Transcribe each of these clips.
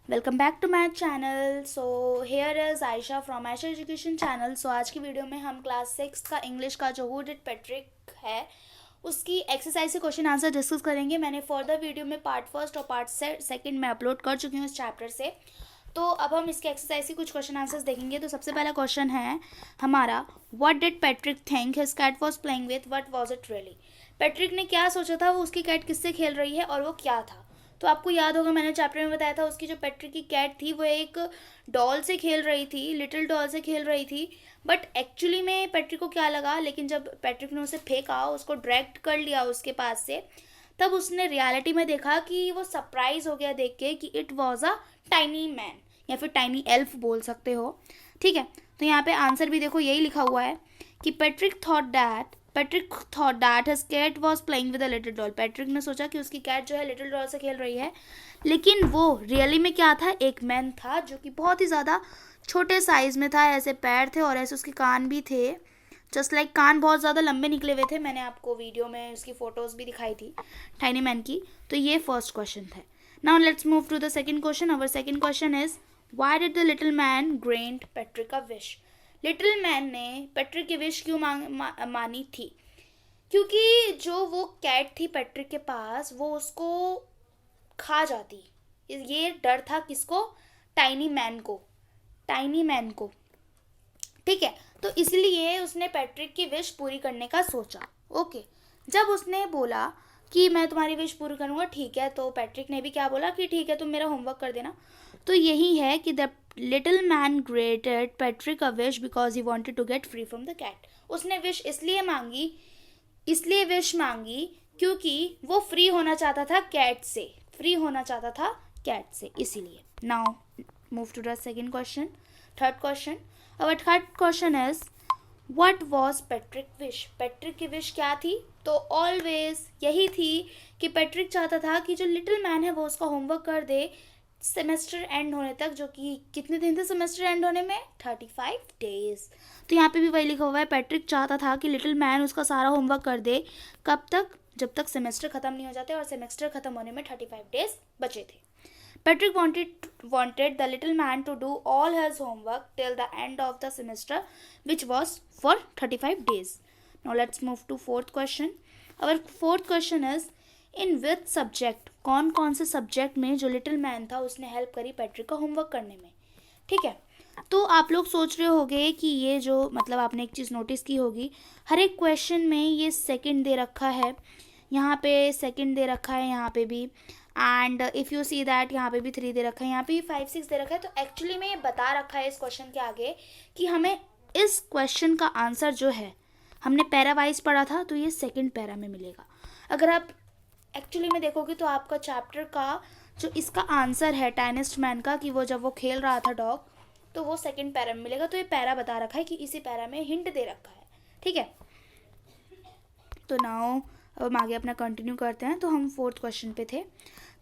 Welcome back to my channel. So here is Ayesha from Ayesha education channel. सो आज की video में हम क्लास 6 का इंग्लिश का जो हु डिड पैट्रिक है उसकी एक्सरसाइज से क्वेश्चन आंसर डिस्कस करेंगे। मैंने फर्दर वीडियो में पार्ट फर्स्ट और पार्ट सेकंड में अपलोड कर चुकी हूँ इस चैप्टर से। तो अब हम इसके एक्सरसाइज के कुछ क्वेश्चन आंसर्स देखेंगे। तो सबसे पहला क्वेश्चन है हमारा, what did Patrick think his cat was playing with, what was it really. Patrick ने क्या सोचा था, वो उसकी कैट किससे खेल रही है और वो क्या था। तो आपको याद होगा मैंने चैप्टर में बताया था उसकी जो पैट्रिक की कैट थी वो एक डॉल से खेल रही थी, लिटिल डॉल से खेल रही थी। बट एक्चुअली में पैट्रिक को क्या लगा, लेकिन जब पैट्रिक ने उसे फेंका, उसको ड्रैग कर लिया उसके पास से, तब उसने रियलिटी में देखा कि वो सरप्राइज हो गया देख के कि it was a tiny man या फिर टाइनी एल्फ बोल सकते हो। ठीक है, तो यहाँ पे आंसर भी देखो यही लिखा हुआ है कि Patrick thought that his cat was playing with a little doll. Patrick ने सोचा कि उसकी कैट जो है लिटिल डॉल से खेल रही है, लेकिन वो रियली में क्या था, एक मैन था जो कि बहुत ही ज़्यादा छोटे साइज में था। ऐसे पैर थे और ऐसे उसके कान भी थे, जस्ट लाइक कान बहुत ज़्यादा लंबे निकले हुए थे। मैंने आपको वीडियो में उसकी फ़ोटोज़ भी दिखाई थी टाइनी मैन की। तो ये फर्स्ट क्वेश्चन था। Now let's move to the second question. Our second question is, why did the little man grant Patrick a wish. Little man ने पैट्रिक की विश क्यों मानी थी? क्योंकि जो वो कैट थी पैट्रिक के पास, वो उसको खा जाती। ये डर था किसको? टाइनी मैन को, टाइनी मैन को। ठीक है, तो इसलिए उसने पैट्रिक की विश पूरी करने का सोचा। ओके, जब उसने बोला कि मैं तुम्हारी विश पूरी करूँगा, ठीक है, तो पैट्रिक ने भी क्या बोला कि ठीक है तुम मेरा होमवर्क कर देना। तो यही है कि the little man granted Patrick a wish because he wanted to get free from the cat. उसने विश इसलिए विश मांगी क्योंकि वो फ्री होना चाहता था कैट से, इसीलिए। Now move to the second question, third question. Our third question is, what was Patrick wish. Patrick की विश क्या थी? तो ऑलवेज यही थी कि पैट्रिक चाहता था कि जो लिटिल मैन है वो उसका होमवर्क कर दे सेमेस्टर एंड होने तक, जो कि कितने दिन थे सेमेस्टर एंड होने में? 35 डेज। तो यहाँ पे भी वही लिखा हुआ है, पैट्रिक चाहता था कि लिटिल मैन उसका सारा होमवर्क कर दे। कब तक? जब तक सेमेस्टर ख़त्म नहीं हो जाते, और सेमेस्टर ख़त्म होने में 35 डेज बचे थे। Patrick wanted the little man to do all his homework till the end of the semester, which was for 35 days. Now let's move to fourth question. Our fourth question is, in which subject, कौन कौन से subject में जो little man था उसने help करी Patrick का homework करने में? ठीक है, तो आप लोग सोच रहे होंगे कि ये जो मतलब आपने एक चीज़ नोटिस की होगी, हर एक क्वेश्चन में ये सेकंड दे रखा है, यहाँ पे सेकंड दे रखा है, यहाँ पे भी, and if you see that यहाँ पे भी 3 दे रखा है, यहाँ पे भी 5 6 दे रखा है। तो एक्चुअली में ये बता रखा है इस क्वेश्चन के आगे कि हमें इस क्वेश्चन का आंसर जो है, हमने पैरा वाइज पढ़ा था, तो ये सेकंड पैरा में मिलेगा। अगर आप एक्चुअली में देखोगे तो आपका चैप्टर का जो इसका आंसर है टाइनिस्ट मैन का, कि वो जब वो खेल रहा था डॉग, तो वो सेकंड पैरा में मिलेगा। तो ये पैरा बता रखा है कि इसी पैरा में हिंट दे रखा है। ठीक है, तो नाउ अब हम आगे अपना कंटिन्यू करते हैं। तो हम फोर्थ क्वेश्चन पे थे।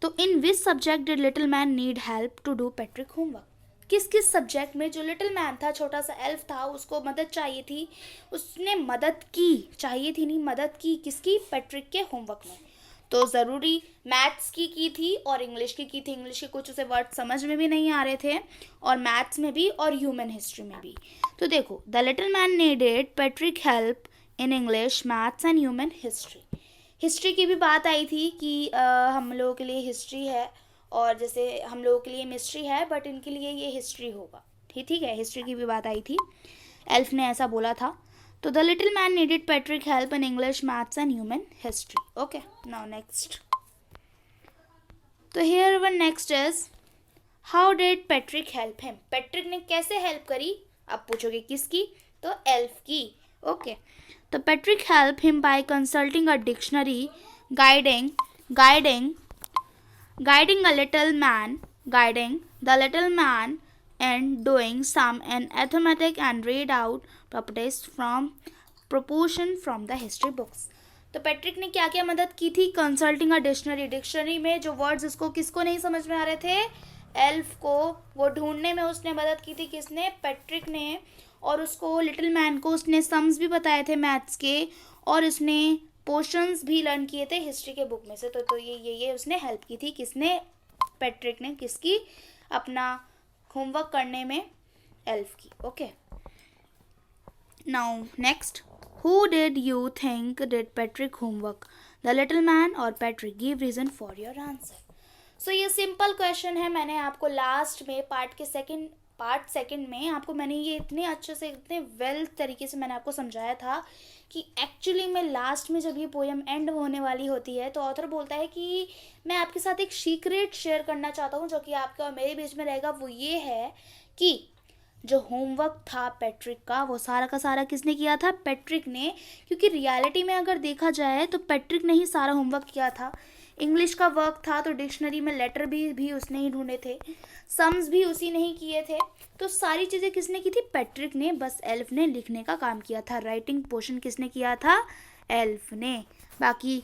तो in which subject did little man need help to do Patrick homework. किस किस सब्जेक्ट में जो लिटिल मैन था, छोटा सा एल्फ था, उसको मदद चाहिए थी, उसने मदद की, चाहिए थी नहीं, मदद की किसकी? पैट्रिक के होमवर्क में। तो ज़रूरी मैथ्स की थी और इंग्लिश की थी। इंग्लिश के कुछ उसे वर्ड समझ में भी नहीं आ रहे थे, और मैथ्स में भी और ह्यूमन हिस्ट्री में भी। तो देखो, the little man needed Patrick help in English, maths and human history. History की भी बात आई थी कि हम लोगों के लिए हिस्ट्री है, और जैसे हम लोगों के लिए मिस्ट्री है, बट इनके लिए ये हिस्ट्री होगा। ठीक है, हिस्ट्री की भी बात आई थी, एल्फ ने ऐसा बोला था। तो the little man needed Patrick help in English, maths and human history. Okay, now next. तो here one next is, how did Patrick help him. Patrick ने कैसे हेल्प करी? आप पूछोगे किसकी? तो एल्फ की। ओके, तो Patrick help him by consulting a dictionary, guiding guiding guiding the little man and doing sum in arithmetic and read out proportion from the history books. तो पैट्रिक ने क्या क्या मदद की थी? कंसल्टिंग अ डिक्शनरी, डिक्शनरी में जो words उसको किसको नहीं समझ में आ रहे थे, एल्फ को, वो ढूंढने में उसने मदद की थी। किसने? पैट्रिक ने। और उसको लिटिल मैन को उसने सम्स भी बताए थे मैथ्स के, और उसने पोर्शंस भी लर्न किए थे हिस्ट्री के बुक में से। तो ये उसने हेल्प की थी। किसने? पैट्रिक ने। किसकी? अपना होमवर्क करने में एल्फ की. Okay, now next, who did you think did Patrick homework, the little man और Patrick, give reason for your answer. So ये सिंपल क्वेश्चन है. मैंने आपको लास्ट में पार्ट सेकंड में आपको मैंने ये इतने अच्छे से, इतने वेल तरीके से मैंने आपको समझाया था कि एक्चुअली में लास्ट में जब ये पोएम एंड होने वाली होती है तो ऑथर बोलता है कि मैं आपके साथ एक सीक्रेट शेयर करना चाहता हूँ जो कि आपके और मेरे बीच में रहेगा. वो ये है कि जो होमवर्क था पैट्रिक का, वो सारा का सारा किसने किया था? पैट्रिक ने. क्योंकि रियलिटी में अगर देखा जाए तो पैट्रिक ने ही सारा होमवर्क किया था. इंग्लिश का वर्क था तो डिक्शनरी में लेटर भी उसने ही ढूंढे थे, सम्स भी उसी ने ही किए थे. तो सारी चीज़ें किसने की थी? पैट्रिक ने. बस एल्फ ने लिखने का काम किया था. राइटिंग पोर्शन किसने किया था? एल्फ ने. बाकी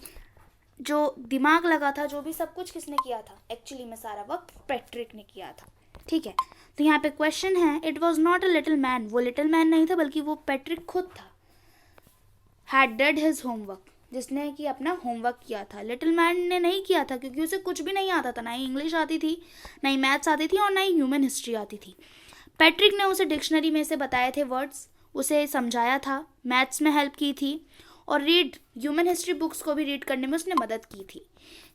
जो दिमाग लगा था, जो भी सब कुछ किसने किया था? एक्चुअली में सारा वर्क पैट्रिक ने किया था. ठीक है, तो यहाँ पे क्वेश्चन है, it was not a little man. वो लिटिल मैन नहीं था बल्कि वो पैट्रिक खुद था. हैड डड हिज होमवर्क, जिसने कि अपना होमवर्क किया था. लिटिल मैन ने नहीं किया था क्योंकि उसे कुछ भी नहीं आता था. ना ही इंग्लिश आती थी, ना ही मैथ्स आती थी और ना ही ह्यूमन हिस्ट्री आती थी. पैट्रिक ने उसे डिक्शनरी में से बताए थे वर्ड्स, उसे समझाया था, मैथ्स में हेल्प की थी और ह्यूमन हिस्ट्री बुक्स को भी रीड करने में उसने मदद की थी.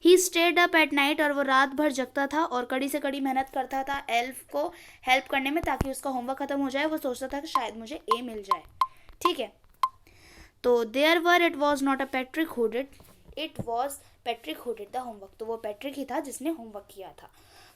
He stayed up at night, और वो रात भर जगता था और कड़ी से कड़ी मेहनत करता था एल्फ को हेल्प करने में ताकि उसका होमवर्क खत्म हो जाए. वो सोचता था कि शायद मुझे ए मिल जाए. ठीक है, तो there were, it was not a Patrick who did, it was Patrick who did the homework. तो वो पैट्रिक ही था जिसने होमवर्क किया था.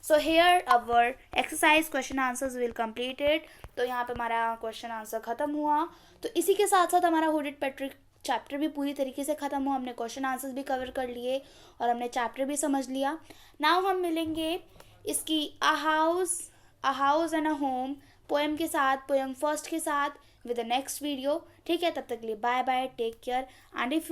So here our exercise question answers will completed. तो यहाँ पे हमारा क्वेश्चन आंसर खत्म हुआ. तो इसी के साथ साथ हमारा हु डिड पैट्रिक चैप्टर भी पूरी तरीके से ख़त्म हुआ. हमने क्वेश्चन आंसर्स भी कवर कर लिए और हमने चैप्टर भी समझ लिया. नाउ हम मिलेंगे इसकी a house and a home poem के साथ, पोएम फर्स्ट के साथ, विद द नेक्स्ट वीडियो. ठीक है, तब तक के लिए bye bye, take care. And if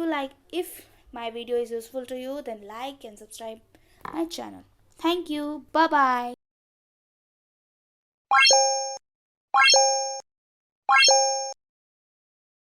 my video is useful to you then like and subscribe my channel. Thank you, bye bye.